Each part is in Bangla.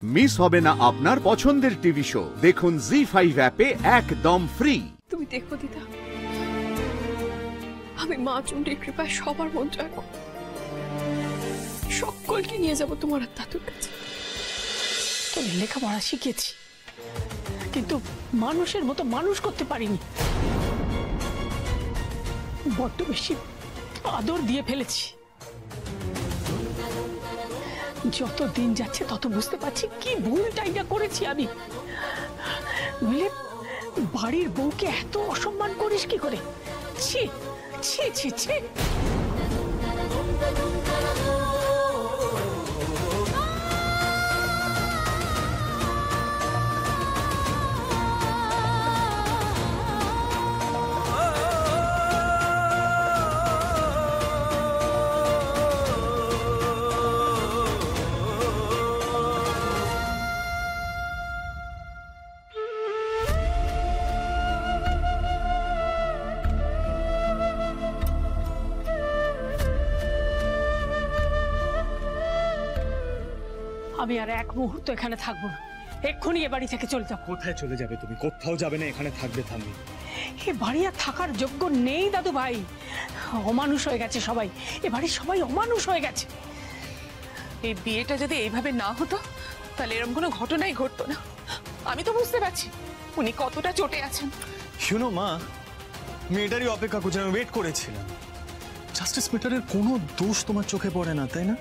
মিস হবে না আপনার পছন্দের টিভি শো। দেখুন জি5 অ্যাপে একদম ফ্রি। তুমি দেখো দিদা, আমি মা চণ্ডীর কৃপায় সবার মন জয় করব। সকলকে নিয়ে যাব তোমার দাদুর কাছে। তোর লেখাপড়া শিখেছি, কিন্তু মানুষের মতো মানুষ করতে পারিনি। বড্ড বেশি আদর দিয়ে ফেলেছি। যত দিন যাচ্ছে তত বুঝতে পারছি কি ভুলটাই না করেছি আমি। বুঝলে, বাড়ির বউকে এত অসম্মান করিস কি করে? ছি ছি ছি ছি। আমি আর এক মুহূর্ত এখানে থাকবো না, এক্ষুনি এ বাড়ি থেকে চলে যাবো। কোথায় চলে যাবে তুমি? কোথাও যাবে না, এখানে থাকবে থামি। এ বাড়ি আর থাকার যোগ্য নেই দাদু ভাই। অমানুষ হয়ে গেছে সবাই, এ বাড়ির সবাই অমানুষ হয়ে গেছে। এই বিয়েটা যদি এইভাবে না হতো তাহলে এরকম কোনো ঘটনাই ঘটতো না। আমি তো বুঝতে পারছি উনি কতটা চটে আছেন। শুনো মা, মেয়েটারই অপেক্ষা করছি, আমি ওয়েট করেছিলাম। জাস্টিস মেটারের কোনো দোষ তোমার চোখে পড়ে না, তাই না?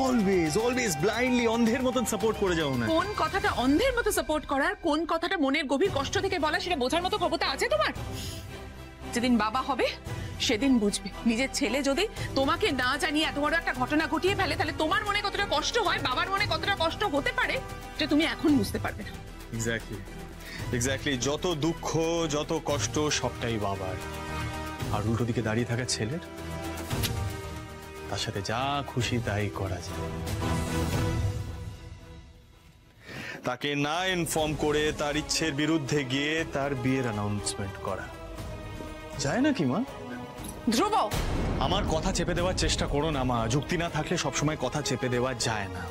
অলওয়েজ অলওয়েজ ব্লাইন্ডলি অন্ধের মতন সাপোর্ট করে যাও না। কোন কথাটা অন্ধের মতো সাপোর্ট করার, কোন কথাটা মনের গভীর কষ্ট থেকে বলা, সেটা বোঝার মতো ক্ষমতা আছে তোমার? যেদিন বাবা হবে সেদিন বুঝবে নিজের ছেলে যদি তোমাকে না জানিয়ে এত বড় একটা ঘটনা ঘটিয়ে ফেলে তাহলে তোমার মনে কতটা কষ্ট হয়, বাবার মনে কতটা কষ্ট হতে পারে, যে তুমি এখন বুঝতে পারবে না। এক্স্যাক্টলি যত দুঃখ যত কষ্ট সবটাই বাবার, আর উল্টো দিকে দাঁড়িয়ে থাকা ছেলের। তার সাথে যা খুশি তাই করা যায়। তাকে না ইনফর্ম করে তার ইচ্ছের বিরুদ্ধে গিয়ে তার বিয়ের অ্যানাউন্সমেন্ট করা যায় নাকি মা? ধ্রুব, আমার কথা চেপে দেওয়ার চেষ্টা করো না মা। যুক্তি না থাকলে সবসময় কথা চেপে দেওয়া যায় না।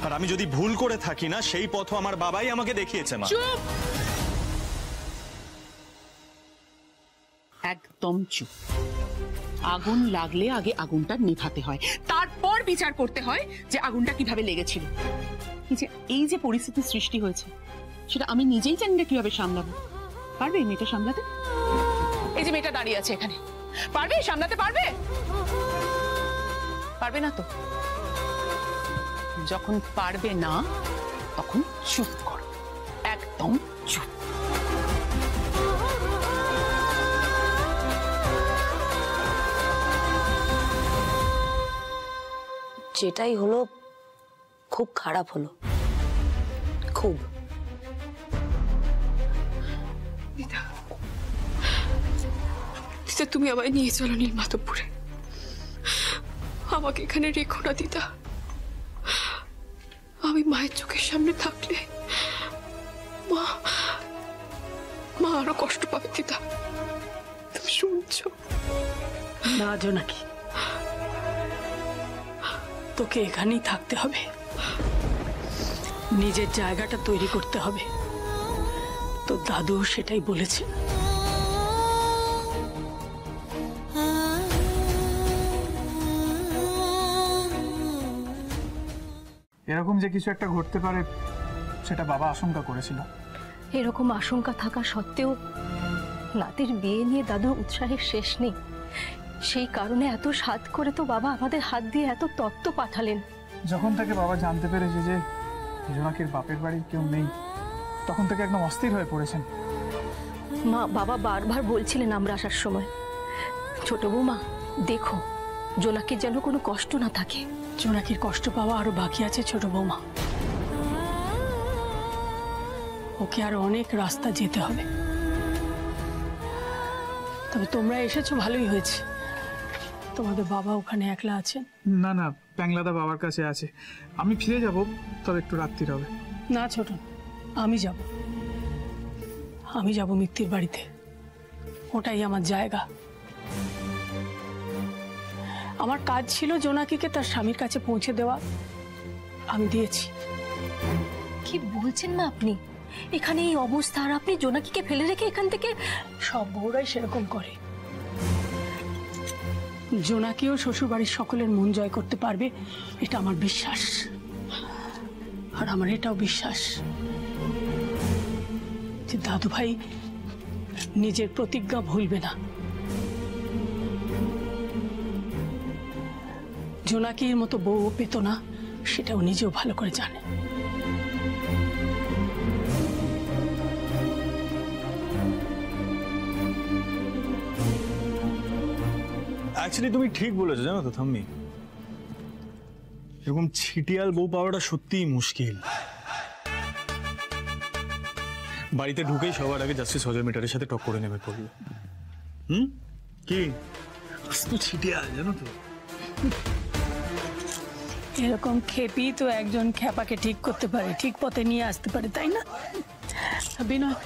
আর আমি যদি ভুল করে থাকি না, সেই পথও আমার বাবাই আমাকে দেখিয়েছে মা। চুপ, একদম চুপ। আগুন লাগলে আগে আগুনটা নিভাতে হয়, তারপর বিচার করতে হয় যে আগুনটা কিভাবে লেগেছিল। এই যে পরিস্থিতির সৃষ্টি হয়েছে সেটা আমি নিজেই জানি না কিভাবে সামলাবো। পারবে এই মেয়েটা সামলাতে? এই যে মেয়েটা দাঁড়িয়ে আছে এখানে, পারবে সামলাতে? পারবে? পারবে না তো? যখন পারবে না তখন চুপ করো, একদম চুপ। যেটাই হলো খুব খারাপ হলো, খুব। দিদা, দিদা তুমি আমায় নিয়ে চলো নীলমাধবপুরে। আমাকে এখানে রেখো না দিদা। আমি মায়ের চোখের সামনে থাকলে মা আরো কষ্ট পাবে দিদা। তুমি শুনছো? না জোনাকি, তোকে এখানেই থাকতে হবে, নিজের জায়গাটা তৈরি করতে হবে। তোর দাদু সেটাই বলেছে। এরকম যে কিছু একটা ঘটতে পারে সেটা বাবা আশঙ্কা করেছিল। এরকম আশঙ্কা থাকা সত্ত্বেও নাতির বিয়ে নিয়ে দাদুর উৎসাহের শেষ নেই। সেই কারণে এত সাধ করে তো বাবা আমাদের হাত দিয়ে এত তত্ত্ব পাঠালেন। যখন থেকে বাবা জানতে পেরেছে যে জোনাকির বাপের বাড়ির কেউ নেই, তখন থেকে একদম অস্থির হয়ে পড়েছেন। বাবা বারবার বলছিলেন আমরা আসার সময়, ছোট বৌমা দেখো জোনাকির যেন কোনো কষ্ট না থাকে। জোনাকির কষ্ট পাওয়া আরো বাকি আছে ছোট বৌমা, ওকে আর অনেক রাস্তা যেতে হবে। তবে তোমরা এসেছো ভালোই হয়েছে। তোমাদের বাবা ওখানে একলা আছেন? না না, প্যাংলাদা বাবার কাছে আছে। আমি ফিরে যাব, তবে একটু রাত্রির হবে। না ছোট, আমি যাব মিত্তির বাড়িতে, ওটাই আমার জায়গা। আমার কাজ ছিল জোনাকিকে তার স্বামীর কাছে পৌঁছে দেওয়া, আমি দিয়েছি। কি বলছেন মা আপনি? এখানে এই অবস্থা, আর আপনি জোনাকিকে ফেলে রেখে এখান থেকে? সব বউরাই সেরকম করে। জোনাকিও শ্বশুরবাড়ির সকলের মন জয় করতে পারবে, এটা আমার বিশ্বাস। আর আমার এটাও বিশ্বাস যে দাদু ভাই নিজের প্রতিজ্ঞা ভুলবে না। জোনাকির মতো বউ পেত না, সেটাও নিজেও ভালো করে জানে। অ্যাকচুয়ালি তুমি ঠিক বলেছো, জানো তো থাম্মি, এরকম ছিটিয়াল বউ পাওয়াটা সত্যিই মুশকিল। বাড়িতে ঢুকেই সবার আগে জাস্টিস অজয় মিটারের সাথে টক করে নেমে পড়লো। কি তো ছিটিয়াল, জানো তো। এরকম খেপি তো একজন খেপাকে ঠিক করতে পারে, ঠিক পথে নিয়ে আসতে পারে, তাই না? বিনয়,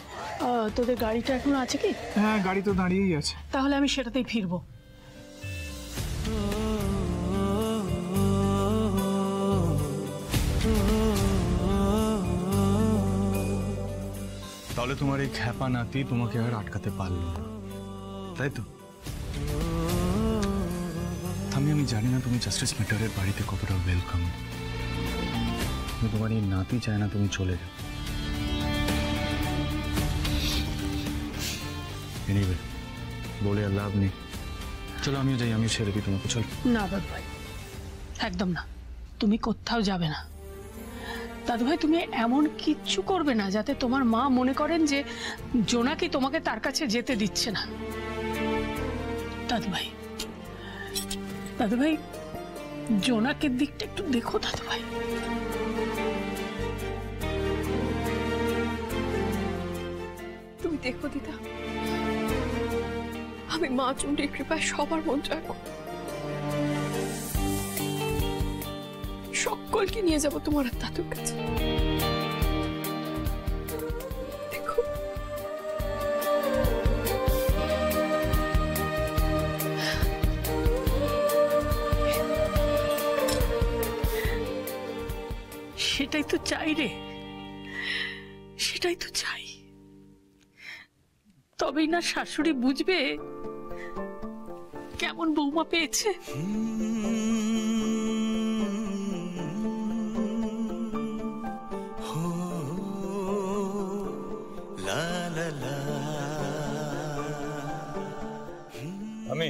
তোদের গাড়িটা এখনো আছে কি? হ্যাঁ, গাড়ি তো দাঁড়িয়েই আছে। তাহলে আমি সেটাতেই ফিরবো। তাহলে তোমার এই খ্যাপা নাতি তোমাকে আর আটকাতে পারলো না, তাই তো? আমি জানি না তুমি জাস্টিস মিটারের বাড়িতে কতটা ওয়েলকাম। তোমার এই নাতি চায় না তুমি চলে যাও। এনিওয়ে, বলে আর লাভ নেই। চলো আমিও যাই, আমিও ছেড়ে দিই তোমাকে। চল। না দাদু ভাই, একদম না, তুমি কোথাও যাবে না। দাদু ভাই, তুমি এমন কিচ্ছু করবে না যাতে তোমার মা মনে করেন যে জোনাকি তোমাকে তার কাছে যেতে দিচ্ছে না। দাদু ভাই, দাদু ভাই, জোনাকের দিকটা একটু দেখো দাদু ভাই। তুমি দেখো দিদা, আমি মা চণ্ডীর কৃপায় সবার মন জয় করব। সকলকে নিয়ে যাব তোমার আর দাদুর কাছে। দেখো, সেটাই তো চাই রে, সেটাই তো চাই। তবেই না শাশুড়ি বুঝবে কেমন বৌমা পেয়েছে। আমি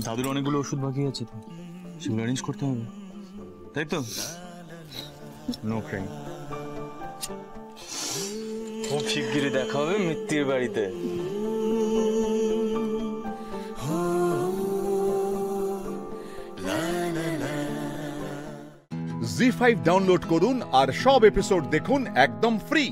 দাদুর অনেকগুলো ওষুধ বাকি আছে, তো সেগুলো অ্যারেঞ্জ করতে হবে, তাই তো? No crime. খুব শিগগিরই দেখা হবে মিত্তির বাড়িতে। জি5 ডাউনলোড করুন আর সব এপিসোড দেখুন একদম ফ্রি।